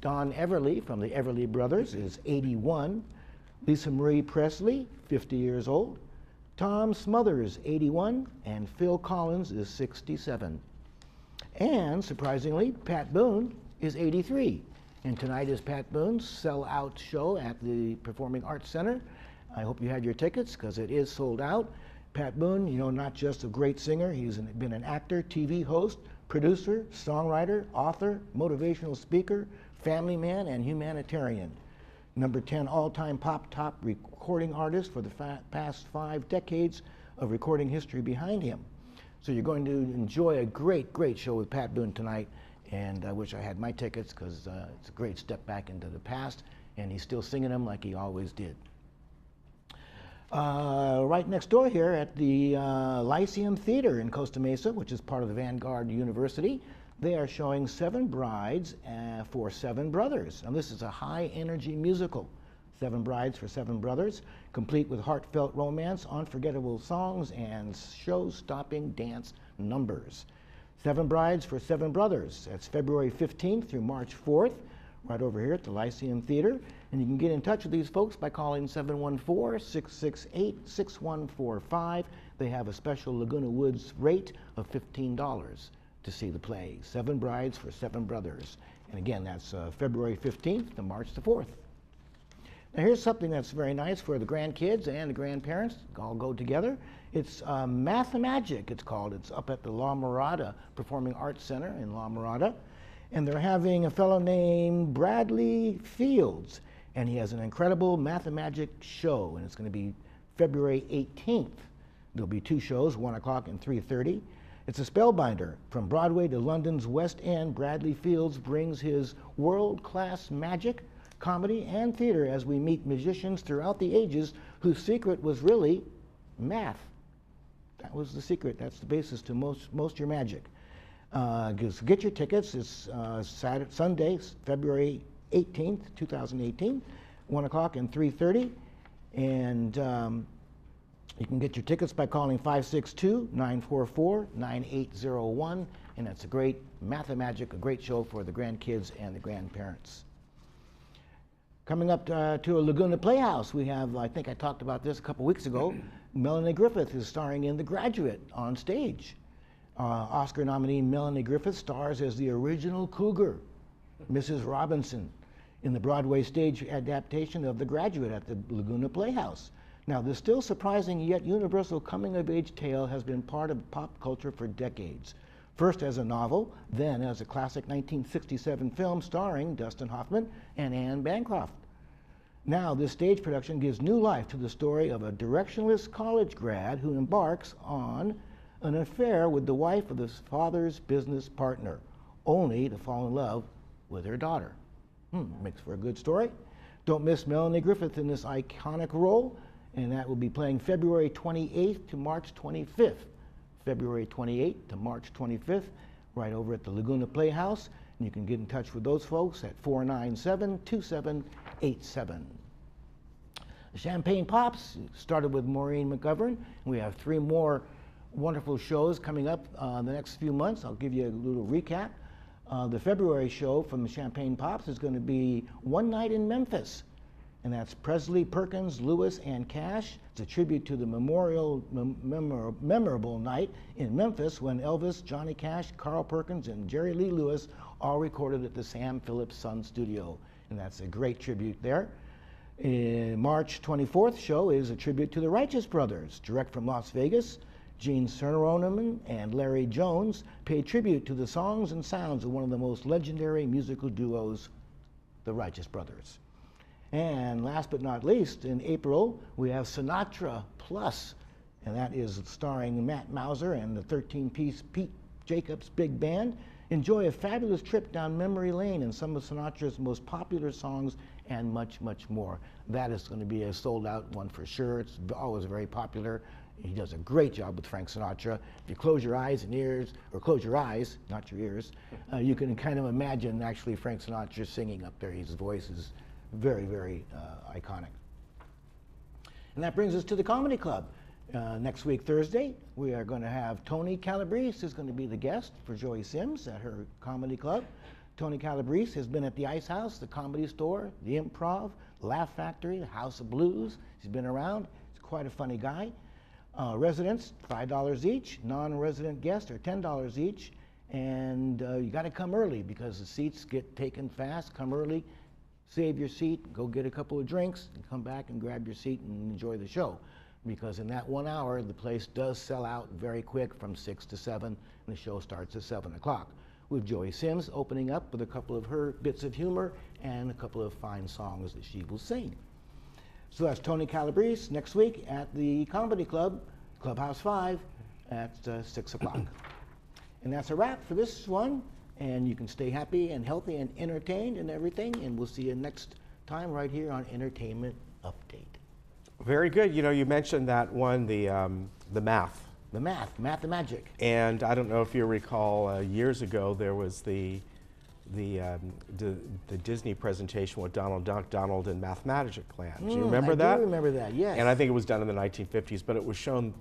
Don Everly from the Everly Brothers is 81. Lisa Marie Presley, 50 years old. Tom Smothers, 81, and Phil Collins is 67. And surprisingly, Pat Boone is 83. And tonight is Pat Boone's sell-out show at the Performing Arts Center. I hope you had your tickets because it is sold out. Pat Boone, you know, not just a great singer, he's been an actor, TV host, producer, songwriter, author, motivational speaker, family man, and humanitarian. Number 10 all-time pop top recording artist for the past 5 decades of recording history behind him. So you're going to enjoy a great, great show with Pat Boone tonight, and I wish I had my tickets because it's a great step back into the past, and he's still singing them like he always did. Right next door here at the Lyceum Theater in Costa Mesa, which is part of the Vanguard University, they are showing 7 Brides for 7 Brothers. And this is a high-energy musical. 7 Brides for 7 Brothers, complete with heartfelt romance, unforgettable songs, and show-stopping dance numbers. 7 Brides for 7 Brothers. That's February 15th through March 4th, right over here at the Lyceum Theater. And you can get in touch with these folks by calling 714-668-6145. They have a special Laguna Woods rate of $15 to see the play. 7 Brides for 7 Brothers. And again, that's February 15th to March the 4th. Now here's something that's very nice for the grandkids and the grandparents. All go together. It's Mathemagic, it's called. It's up at the La Mirada Performing Arts Center in La Mirada. And they're having a fellow named Bradley Fields. And he has an incredible Mathemagic show. And it's going to be February 18th. There'll be 2 shows, 1 o'clock and 3:30. It's a spellbinder. From Broadway to London's West End, Bradley Fields brings his world-class magic, comedy, and theater as we meet musicians throughout the ages whose secret was really math. That was the secret. That's the basis to most your magic. Get your tickets. It's Sunday, February 18th, 2018, 1 o'clock and 3:30. And you can get your tickets by calling 562-944-9801. And it's a great Math-O-Magic, a great show for the grandkids and the grandparents. Coming up to a Laguna Playhouse, we have, I think I talked about this a couple weeks ago, Melanie Griffith is starring in The Graduate on stage. Oscar nominee Melanie Griffith stars as the original cougar, Mrs. Robinson, in the Broadway stage adaptation of The Graduate at the Laguna Playhouse. Now, this still surprising yet universal coming-of-age tale has been part of pop culture for decades. First as a novel, then as a classic 1967 film starring Dustin Hoffman and Anne Bancroft. Now, this stage production gives new life to the story of a directionless college grad who embarks on an affair with the wife of his father's business partner, only to fall in love with her daughter. Makes for a good story. Don't miss Melanie Griffith in this iconic role, and that will be playing February 28th to March 25th. February 28th to March 25th, right over at the Laguna Playhouse. And you can get in touch with those folks at 497-2787. The Champagne Pops started with Maureen McGovern. We have 3 more wonderful shows coming up the next few months. I'll give you a little recap. The February show from the Champagne Pops is going to be One Night in Memphis. And that's Presley, Perkins, Lewis, and Cash. It's a tribute to the memorable night in Memphis when Elvis, Johnny Cash, Carl Perkins, and Jerry Lee Lewis all recorded at the Sam Phillips Sun Studio. And that's a great tribute there. March 24th show is a tribute to the Righteous Brothers, direct from Las Vegas. Gene Cernan and Larry Jones paid tribute to the songs and sounds of one of the most legendary musical duos, the Righteous Brothers. And last but not least, in April, we have Sinatra Plus, and that is starring Matt Mauser and the 13-piece Pete Jacobs Big Band. Enjoy a fabulous trip down memory lane and some of Sinatra's most popular songs and much, much more. That is going to be a sold-out one for sure. It's always very popular. He does a great job with Frank Sinatra. If you close your eyes and ears, or close your eyes, not your ears, you can kind of imagine actually Frank Sinatra singing up there. His voice is very, very iconic. And that brings us to the Comedy Club. Next week, Thursday, we are going to have Tony Calabrese is going to be the guest for Joey Sims at her Comedy Club. Tony Calabrese has been at the Ice House, the Comedy Store, the Improv, Laugh Factory, the House of Blues. He's been around. He's quite a funny guy. Residents, $5 each. Non-resident guests are $10 each. And you got to come early because the seats get taken fast. Come early, save your seat, go get a couple of drinks, and come back and grab your seat and enjoy the show. Because in that 1 hour, the place does sell out very quick from 6 to 7, and the show starts at 7 o'clock. With Joey Sims opening up with a couple of her bits of humor and a couple of fine songs that she will sing. So that's Tony Calabrese next week at the Comedy Club, Clubhouse 5 at 6 o'clock. And that's a wrap for this one. And you can stay happy and healthy and entertained and everything. And we'll see you next time right here on Entertainment Update. Very good. You know, you mentioned that one, the math. The Math-O-Magic. And I don't know if you recall, years ago there was the Disney presentation with Donald Duck, Donald and Math-Magic Land. Do you remember that? I do remember that, yes. And I think it was done in the 1950s, but it was shown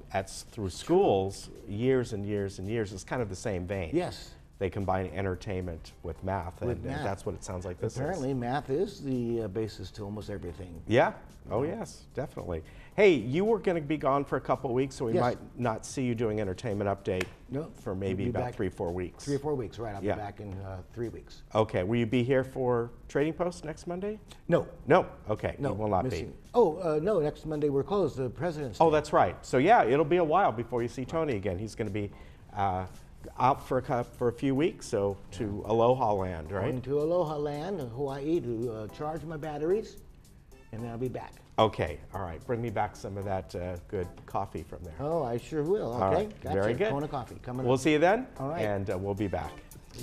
through schools years and years and years. It's kind of the same vein. Yes. They combine entertainment with math, and that's what it sounds like this Apparently, math is the basis to almost everything. Yeah. Oh, yes, definitely. Hey, you were going to be gone for a couple of weeks, so we might not see you doing Entertainment Update for maybe about 3 or 4 weeks. 3 or 4 weeks, right. I'll be back in 3 weeks. Okay. Will you be here for Trading Post next Monday? No. No? Okay. No. You will not be. Oh, no, next Monday we're closed, the President's Day. Oh, that's right. So, yeah, it'll be a while before you see Tony again. He's going to be out for a few weeks, so to Aloha Land, right? Going to Aloha Land, Hawaii, to charge my batteries and then I'll be back. Okay, all right. Bring me back some of that good coffee from there. Oh, I sure will. Okay, All right, gotcha. very good. Kona coffee coming We'll up. see you then. All right. And we'll be back.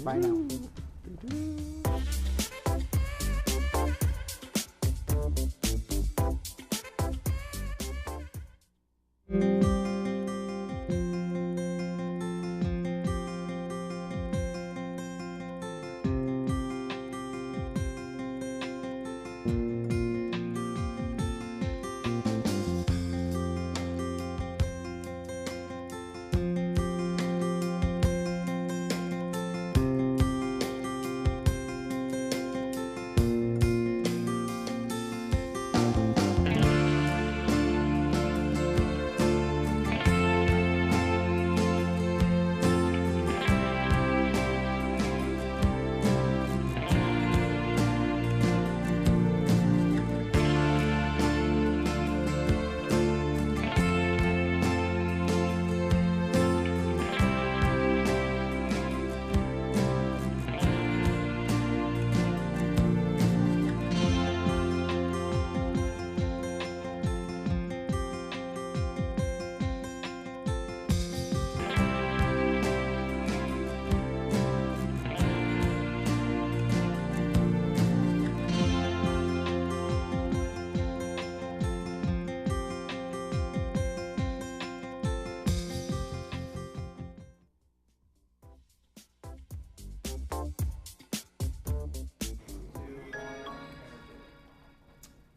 Bye now.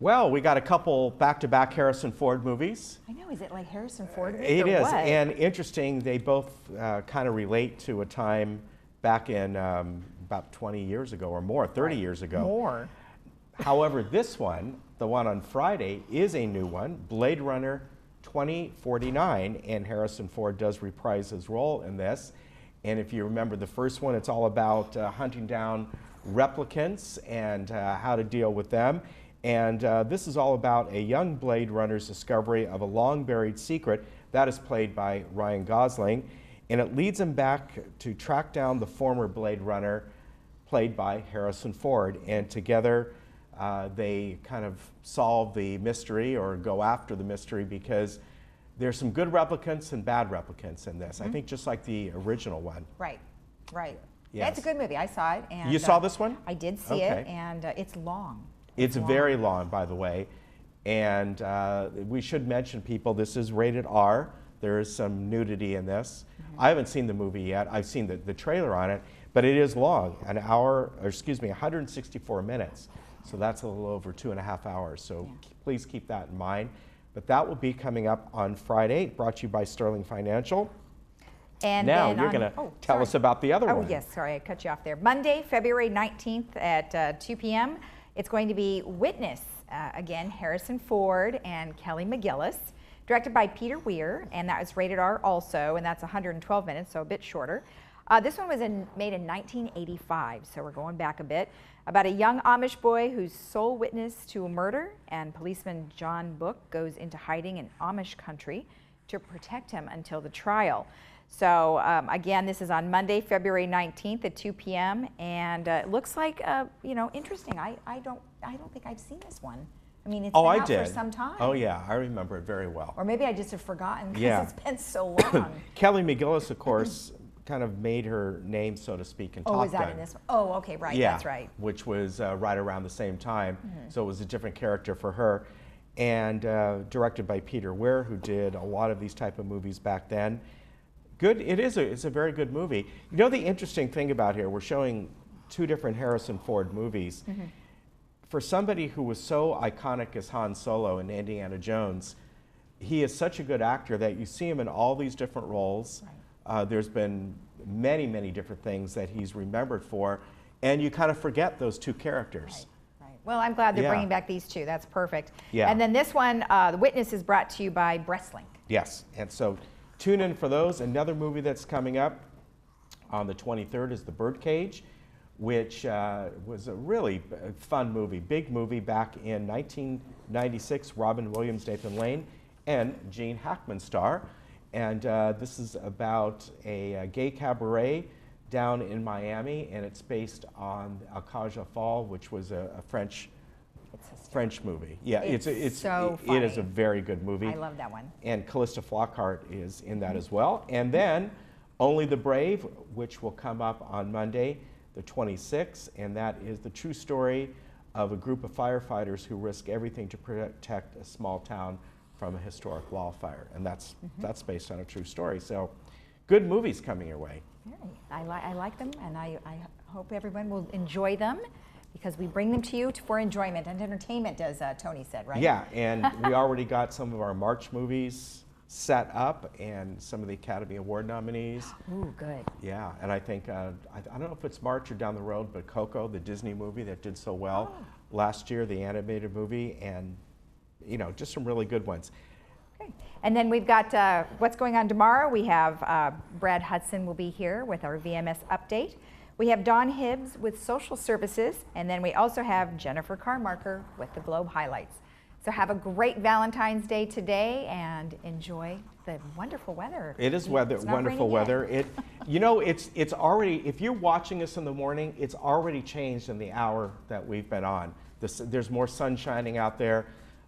Well, we got a couple back-to-back Harrison Ford movies. I know, is it like Harrison Ford? It or is, what? and interesting, they both kind of relate to a time back in about 20 years ago or more, 30 years ago. More. However, this one, the one on Friday, is a new one, Blade Runner 2049, and Harrison Ford does reprise his role in this. And if you remember the first one, it's all about hunting down replicants and how to deal with them. And this is all about a young Blade Runner's discovery of a long-buried secret. That is played by Ryan Gosling. And it leads him back to track down the former Blade Runner, played by Harrison Ford. And together, they kind of solve the mystery or go after the mystery because there's some good replicants and bad replicants in this. I think just like the original one. Right, right. Yes. Yeah, it's a good movie. I saw it. And You saw this one? I did see it, and it's long. It's very long, by the way. And we should mention, people, this is rated R. There is some nudity in this. I haven't seen the movie yet. I've seen the trailer on it, but it is long, 164 minutes. So that's a little over 2.5 hours. So please keep that in mind. But that will be coming up on Friday, brought to you by Sterling Financial. And now then you're going to tell us about the other one. Oh, yes, sorry, I cut you off there. Monday, February 19th at 2 p.m., it's going to be Witness. Again, Harrison Ford and Kelly McGillis. Directed by Peter Weir, and that was rated R also, and that's 112 minutes, so a bit shorter. This one was made in 1985, so we're going back a bit. About a young Amish boy who's sole witness to a murder, and policeman John Book goes into hiding in Amish country to protect him until the trial. So again, this is on Monday, February 19th at 2 p.m. and it looks like interesting. I don't think I've seen this one. I mean, it's been out for some time. Oh yeah, I remember it very well. Or maybe I just have forgotten because it's been so long. Kelly McGillis, of course, kind of made her name, so to speak, in Top Gun. Oh, is that in this one? Oh, okay, right, that's right. Which was right around the same time. So it was a different character for her. And directed by Peter Weir, who did a lot of these type of movies back then. Good, it's a very good movie. You know the interesting thing about here, we're showing two different Harrison Ford movies. For somebody who was so iconic as Han Solo in Indiana Jones, he is such a good actor that you see him in all these different roles. Right. There's been many, many different things that he's remembered for, and you kind of forget those two characters. Right. Well, I'm glad they're bringing back these two. That's perfect. Yeah. And then this one, The Witness, is brought to you by Breastlink. Yes, and so tune in for those. Another movie that's coming up on the 23rd is The Birdcage, which was a really fun movie, big movie back in 1996. Robin Williams, Nathan Lane, and Gene Hackman star. And this is about a gay cabaret down in Miami, and it's based on Alcaja Fall, which was a French French movie. Yeah, It's so it is a funny. very good movie. I love that one. And Callista Flockhart is in that as well. And then Only the Brave, which will come up on Monday, the 26th, and that is the true story of a group of firefighters who risk everything to protect a small town from a historic wildfire. And that's based on a true story. So good movies coming your way. I like them, and I hope everyone will enjoy them, because we bring them to you for enjoyment and entertainment, as Tony said, right? Yeah, and we already got some of our March movies set up and some of the Academy Award nominees. Ooh, good. Yeah, and I think, I don't know if it's March or down the road, but Coco, the Disney movie that did so well last year, the animated movie, and you know, just some really good ones. Okay. And then we've got what's going on tomorrow. We have Brad Hudson will be here with our VMS update. We have Dawn Hibbs with social services, and then we also have Jennifer Carmarker with the Globe highlights. So have a great Valentine's Day today and enjoy the wonderful weather. It is wonderful weather. You know, it's already, if you're watching us in the morning, it's already changed in the hour that we've been on. There's more sun shining out there.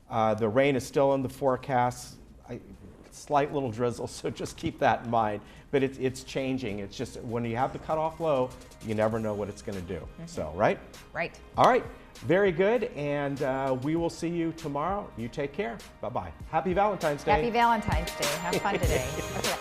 The rain is still in the forecast. Slight little drizzle, so just keep that in mind. But it's changing. It's just when you have the cutoff low, you never know what it's going to do. So, right? Right. All right. Very good. And we will see you tomorrow. You take care. Bye-bye. Happy Valentine's Day. Happy Valentine's Day. Have fun today. Okay.